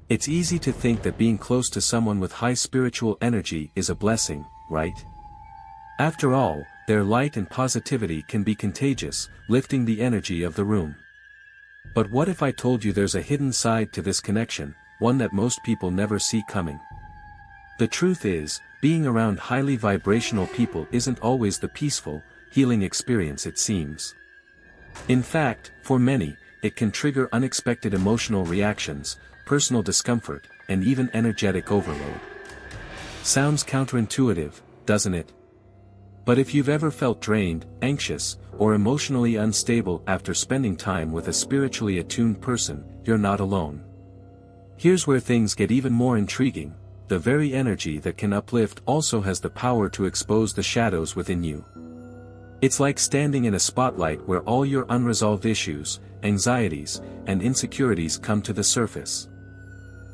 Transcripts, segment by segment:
It's easy to think that being close to someone with high spiritual energy is a blessing, right? After all, their light and positivity can be contagious, lifting the energy of the room. But what if I told you there's a hidden side to this connection, one that most people never see coming? The truth is, being around highly vibrational people isn't always the peaceful, healing experience it seems. In fact, for many, it can trigger unexpected emotional reactions, personal discomfort, and even energetic overload. Sounds counterintuitive, doesn't it? But if you've ever felt drained, anxious, or emotionally unstable after spending time with a spiritually attuned person, you're not alone. Here's where things get even more intriguing: the very energy that can uplift also has the power to expose the shadows within you. It's like standing in a spotlight where all your unresolved issues, anxieties, and insecurities come to the surface.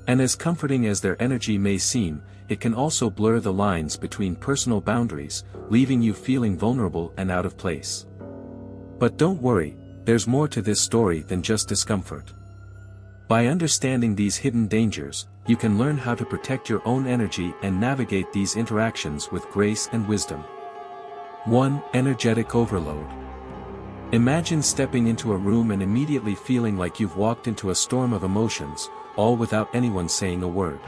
And as comforting as their energy may seem, it can also blur the lines between personal boundaries, leaving you feeling vulnerable and out of place. But don't worry, there's more to this story than just discomfort. By understanding these hidden dangers, you can learn how to protect your own energy and navigate these interactions with grace and wisdom. 1. Energetic overload. Imagine stepping into a room and immediately feeling like you've walked into a storm of emotions, all without anyone saying a word.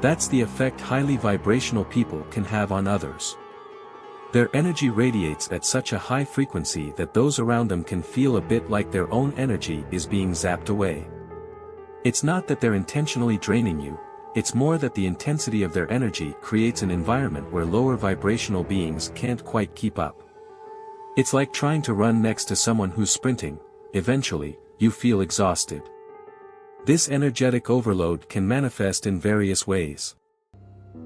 That's the effect highly vibrational people can have on others. Their energy radiates at such a high frequency that those around them can feel a bit like their own energy is being zapped away. It's not that they're intentionally draining you, it's more that the intensity of their energy creates an environment where lower vibrational beings can't quite keep up. It's like trying to run next to someone who's sprinting. Eventually, you feel exhausted. This energetic overload can manifest in various ways.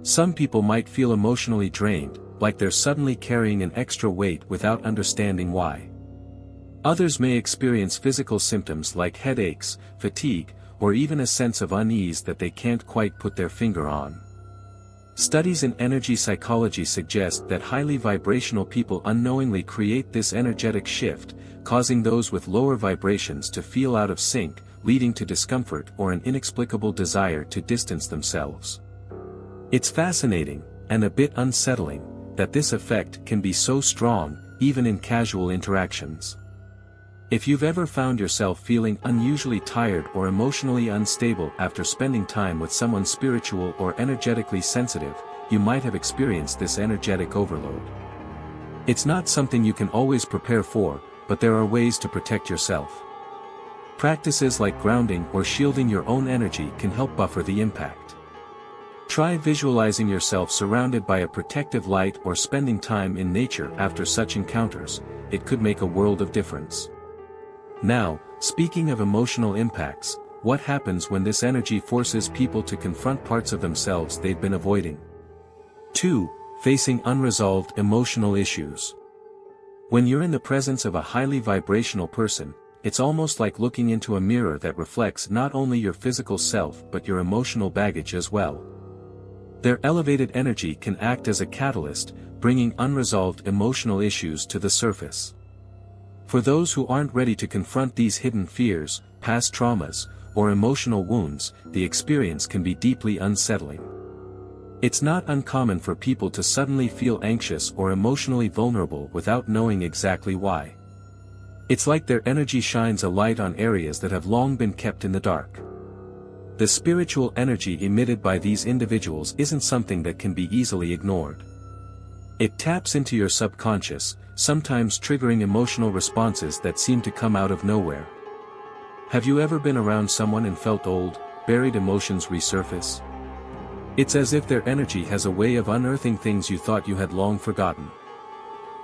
Some people might feel emotionally drained, like they're suddenly carrying an extra weight without understanding why. Others may experience physical symptoms like headaches, fatigue, or even a sense of unease that they can't quite put their finger on. Studies in energy psychology suggest that highly vibrational people unknowingly create this energetic shift, causing those with lower vibrations to feel out of sync, leading to discomfort or an inexplicable desire to distance themselves. It's fascinating, and a bit unsettling, that this effect can be so strong, even in casual interactions. If you've ever found yourself feeling unusually tired or emotionally unstable after spending time with someone spiritual or energetically sensitive, you might have experienced this energetic overload. It's not something you can always prepare for, but there are ways to protect yourself. Practices like grounding or shielding your own energy can help buffer the impact. Try visualizing yourself surrounded by a protective light or spending time in nature after such encounters. It could make a world of difference. Now, speaking of emotional impacts, what happens when this energy forces people to confront parts of themselves they've been avoiding? 2. Facing unresolved emotional issues. When you're in the presence of a highly vibrational person, it's almost like looking into a mirror that reflects not only your physical self but your emotional baggage as well. Their elevated energy can act as a catalyst, bringing unresolved emotional issues to the surface. For those who aren't ready to confront these hidden fears, past traumas, or emotional wounds, the experience can be deeply unsettling. It's not uncommon for people to suddenly feel anxious or emotionally vulnerable without knowing exactly why. It's like their energy shines a light on areas that have long been kept in the dark. The spiritual energy emitted by these individuals isn't something that can be easily ignored. It taps into your subconscious, sometimes triggering emotional responses that seem to come out of nowhere. Have you ever been around someone and felt old, buried emotions resurface? It's as if their energy has a way of unearthing things you thought you had long forgotten.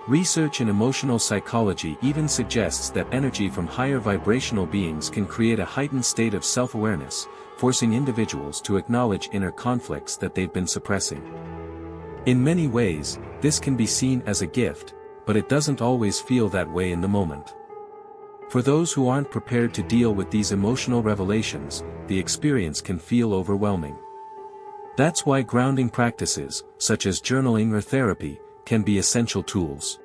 Research in emotional psychology even suggests that energy from higher vibrational beings can create a heightened state of self-awareness, forcing individuals to acknowledge inner conflicts that they've been suppressing. In many ways, this can be seen as a gift, but it doesn't always feel that way in the moment. For those who aren't prepared to deal with these emotional revelations, the experience can feel overwhelming. That's why grounding practices, such as journaling or therapy, can be essential tools.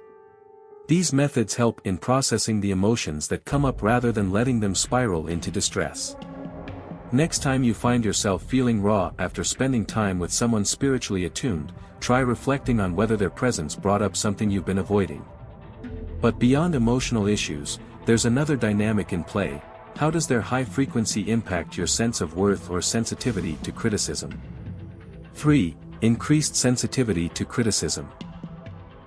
These methods help in processing the emotions that come up rather than letting them spiral into distress. Next time you find yourself feeling raw after spending time with someone spiritually attuned, try reflecting on whether their presence brought up something you've been avoiding. But beyond emotional issues, there's another dynamic in play. How does their high frequency impact your sense of worth or sensitivity to criticism? 3. Increased sensitivity to criticism.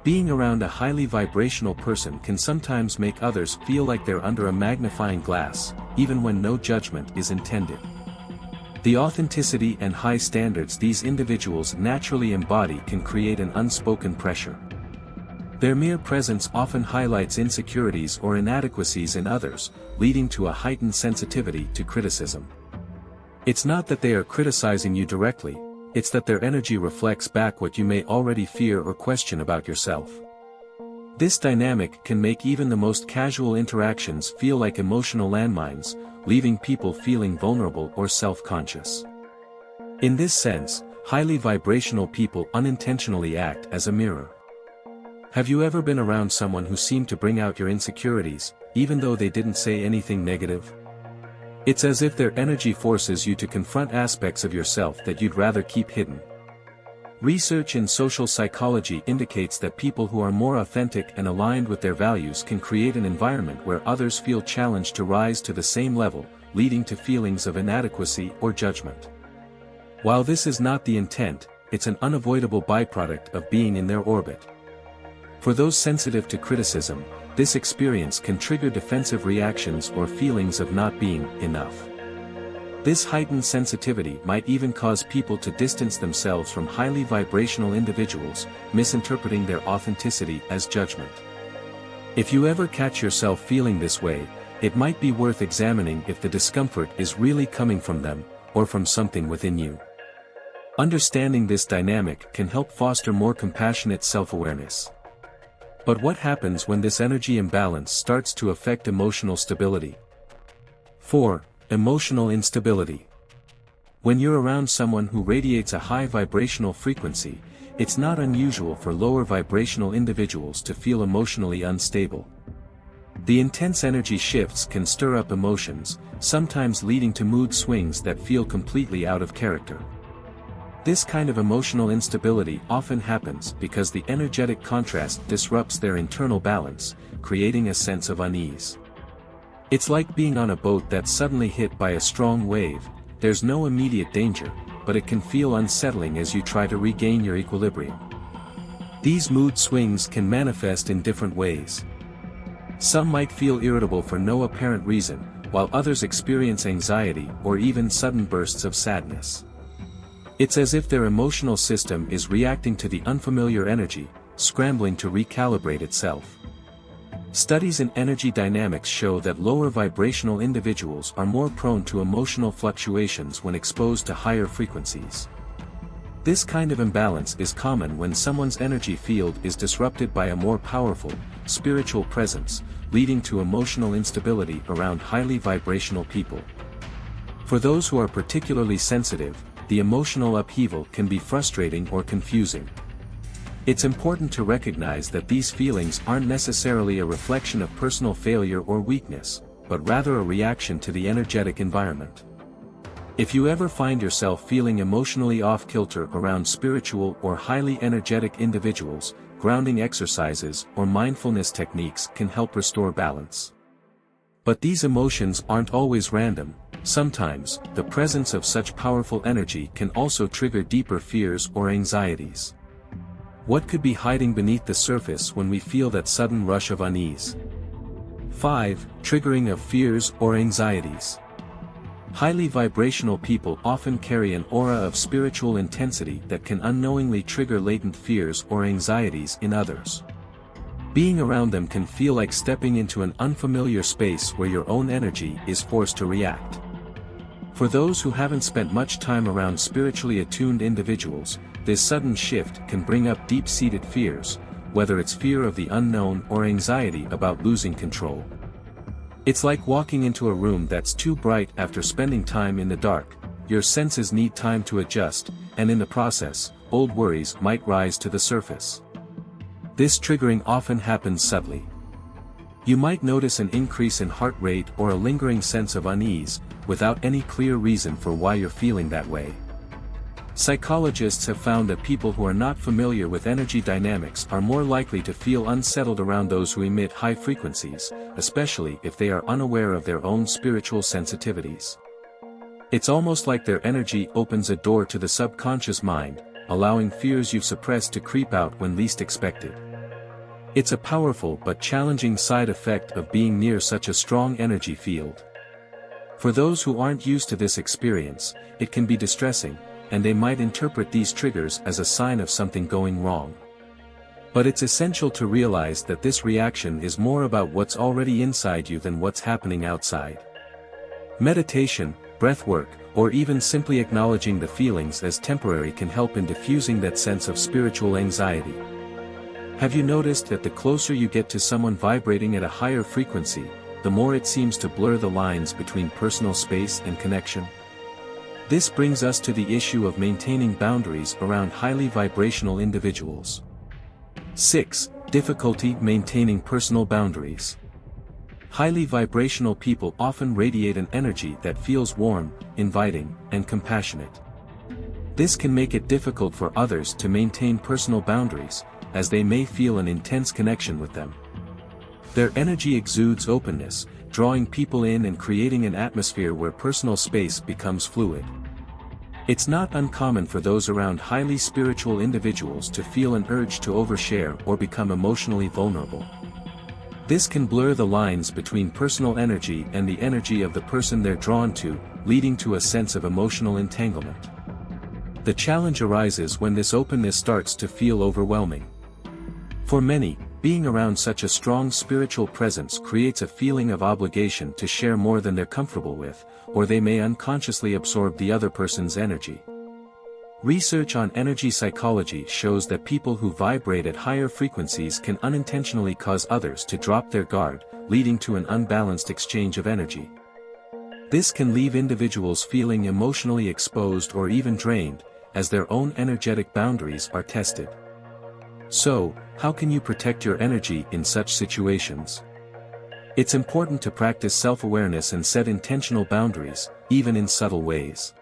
Being around a highly vibrational person can sometimes make others feel like they're under a magnifying glass, even when no judgment is intended. The authenticity and high standards these individuals naturally embody can create an unspoken pressure. Their mere presence often highlights insecurities or inadequacies in others, leading to a heightened sensitivity to criticism. It's not that they are criticizing you directly, it's that their energy reflects back what you may already fear or question about yourself. This dynamic can make even the most casual interactions feel like emotional landmines, leaving people feeling vulnerable or self-conscious. In this sense, highly vibrational people unintentionally act as a mirror. Have you ever been around someone who seemed to bring out your insecurities, even though they didn't say anything negative? It's as if their energy forces you to confront aspects of yourself that you'd rather keep hidden. Research in social psychology indicates that people who are more authentic and aligned with their values can create an environment where others feel challenged to rise to the same level, leading to feelings of inadequacy or judgment. While this is not the intent, it's an unavoidable byproduct of being in their orbit. For those sensitive to criticism, this experience can trigger defensive reactions or feelings of not being enough. This heightened sensitivity might even cause people to distance themselves from highly vibrational individuals, misinterpreting their authenticity as judgment. If you ever catch yourself feeling this way, it might be worth examining if the discomfort is really coming from them, or from something within you. Understanding this dynamic can help foster more compassionate self-awareness. But what happens when this energy imbalance starts to affect emotional stability? 4. Emotional instability. When you're around someone who radiates a high vibrational frequency, it's not unusual for lower vibrational individuals to feel emotionally unstable. The intense energy shifts can stir up emotions, sometimes leading to mood swings that feel completely out of character. This kind of emotional instability often happens because the energetic contrast disrupts their internal balance, creating a sense of unease. It's like being on a boat that's suddenly hit by a strong wave. There's no immediate danger, but it can feel unsettling as you try to regain your equilibrium. These mood swings can manifest in different ways. Some might feel irritable for no apparent reason, while others experience anxiety or even sudden bursts of sadness. It's as if their emotional system is reacting to the unfamiliar energy, scrambling to recalibrate itself. Studies in energy dynamics show that lower vibrational individuals are more prone to emotional fluctuations when exposed to higher frequencies. This kind of imbalance is common when someone's energy field is disrupted by a more powerful, spiritual presence, leading to emotional instability around highly vibrational people. For those who are particularly sensitive, the emotional upheaval can be frustrating or confusing. It's important to recognize that these feelings aren't necessarily a reflection of personal failure or weakness, but rather a reaction to the energetic environment. If you ever find yourself feeling emotionally off-kilter around spiritual or highly energetic individuals, grounding exercises or mindfulness techniques can help restore balance. But these emotions aren't always random. Sometimes, the presence of such powerful energy can also trigger deeper fears or anxieties. What could be hiding beneath the surface when we feel that sudden rush of unease? 5. Triggering of fears or anxieties. Highly vibrational people often carry an aura of spiritual intensity that can unknowingly trigger latent fears or anxieties in others. Being around them can feel like stepping into an unfamiliar space where your own energy is forced to react. For those who haven't spent much time around spiritually attuned individuals, this sudden shift can bring up deep-seated fears, whether it's fear of the unknown or anxiety about losing control. It's like walking into a room that's too bright after spending time in the dark. Your senses need time to adjust, and in the process, old worries might rise to the surface. This triggering often happens subtly. You might notice an increase in heart rate or a lingering sense of unease, without any clear reason for why you're feeling that way. Psychologists have found that people who are not familiar with energy dynamics are more likely to feel unsettled around those who emit high frequencies, especially if they are unaware of their own spiritual sensitivities. It's almost like their energy opens a door to the subconscious mind, allowing fears you've suppressed to creep out when least expected. It's a powerful but challenging side effect of being near such a strong energy field. For those who aren't used to this experience, it can be distressing, and they might interpret these triggers as a sign of something going wrong. But it's essential to realize that this reaction is more about what's already inside you than what's happening outside. Meditation, breathwork, or even simply acknowledging the feelings as temporary can help in diffusing that sense of spiritual anxiety. Have you noticed that the closer you get to someone vibrating at a higher frequency, the more it seems to blur the lines between personal space and connection? This brings us to the issue of maintaining boundaries around highly vibrational individuals. 6. Difficulty maintaining personal boundaries. Highly vibrational people often radiate an energy that feels warm, inviting, and compassionate. This can make it difficult for others to maintain personal boundaries, as they may feel an intense connection with them. Their energy exudes openness, drawing people in and creating an atmosphere where personal space becomes fluid. It's not uncommon for those around highly spiritual individuals to feel an urge to overshare or become emotionally vulnerable. This can blur the lines between personal energy and the energy of the person they're drawn to, leading to a sense of emotional entanglement. The challenge arises when this openness starts to feel overwhelming. For many, being around such a strong spiritual presence creates a feeling of obligation to share more than they're comfortable with, or they may unconsciously absorb the other person's energy. Research on energy psychology shows that people who vibrate at higher frequencies can unintentionally cause others to drop their guard, leading to an unbalanced exchange of energy. This can leave individuals feeling emotionally exposed or even drained, as their own energetic boundaries are tested. So, how can you protect your energy in such situations? It's important to practice self-awareness and set intentional boundaries, even in subtle ways.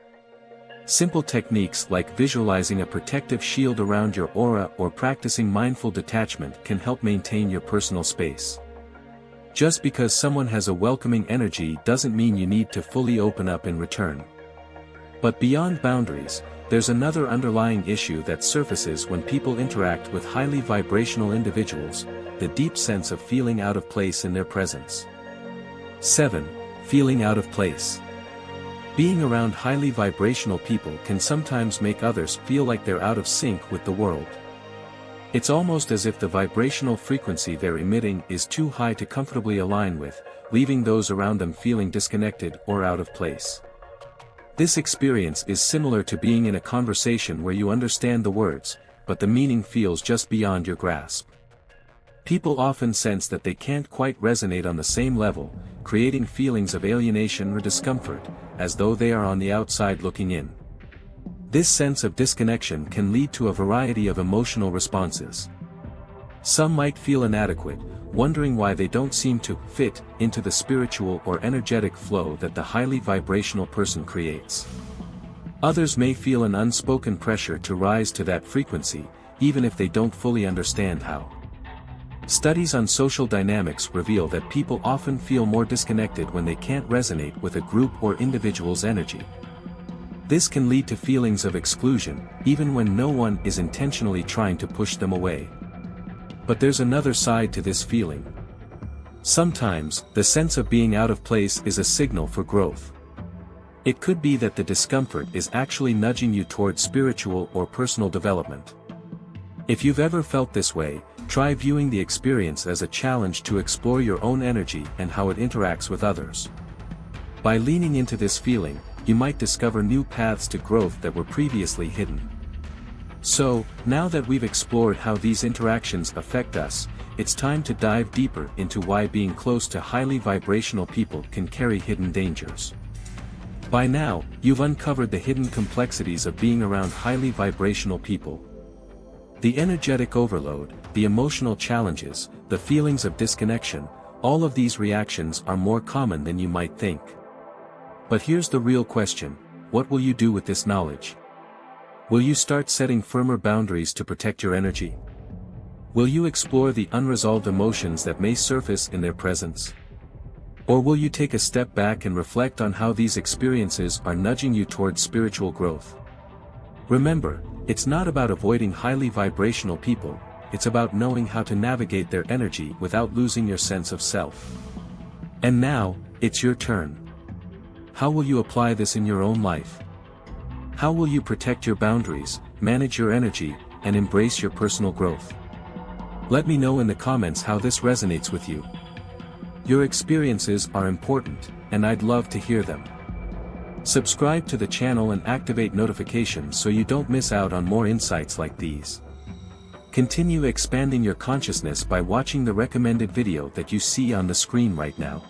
Simple techniques like visualizing a protective shield around your aura or practicing mindful detachment can help maintain your personal space. Just because someone has a welcoming energy doesn't mean you need to fully open up in return. But beyond boundaries, there's another underlying issue that surfaces when people interact with highly vibrational individuals: the deep sense of feeling out of place in their presence. 7. Feeling out of place. Being around highly vibrational people can sometimes make others feel like they're out of sync with the world. It's almost as if the vibrational frequency they're emitting is too high to comfortably align with, leaving those around them feeling disconnected or out of place. This experience is similar to being in a conversation where you understand the words, but the meaning feels just beyond your grasp. People often sense that they can't quite resonate on the same level, creating feelings of alienation or discomfort, as though they are on the outside looking in. This sense of disconnection can lead to a variety of emotional responses. Some might feel inadequate, wondering why they don't seem to fit into the spiritual or energetic flow that the highly vibrational person creates. Others may feel an unspoken pressure to rise to that frequency, even if they don't fully understand how. Studies on social dynamics reveal that people often feel more disconnected when they can't resonate with a group or individual's energy. This can lead to feelings of exclusion, even when no one is intentionally trying to push them away. But there's another side to this feeling. Sometimes, the sense of being out of place is a signal for growth. It could be that the discomfort is actually nudging you toward spiritual or personal development. If you've ever felt this way, try viewing the experience as a challenge to explore your own energy and how it interacts with others. By leaning into this feeling, you might discover new paths to growth that were previously hidden. So, now that we've explored how these interactions affect us, it's time to dive deeper into why being close to highly vibrational people can carry hidden dangers. By now, you've uncovered the hidden complexities of being around highly vibrational people. The energetic overload, the emotional challenges, the feelings of disconnection, all of these reactions are more common than you might think. But here's the real question: what will you do with this knowledge? Will you start setting firmer boundaries to protect your energy? Will you explore the unresolved emotions that may surface in their presence? Or will you take a step back and reflect on how these experiences are nudging you towards spiritual growth? Remember, it's not about avoiding highly vibrational people, it's about knowing how to navigate their energy without losing your sense of self. And now, it's your turn. How will you apply this in your own life? How will you protect your boundaries, manage your energy, and embrace your personal growth? Let me know in the comments how this resonates with you. Your experiences are important, and I'd love to hear them. Subscribe to the channel and activate notifications so you don't miss out on more insights like these. Continue expanding your consciousness by watching the recommended video that you see on the screen right now.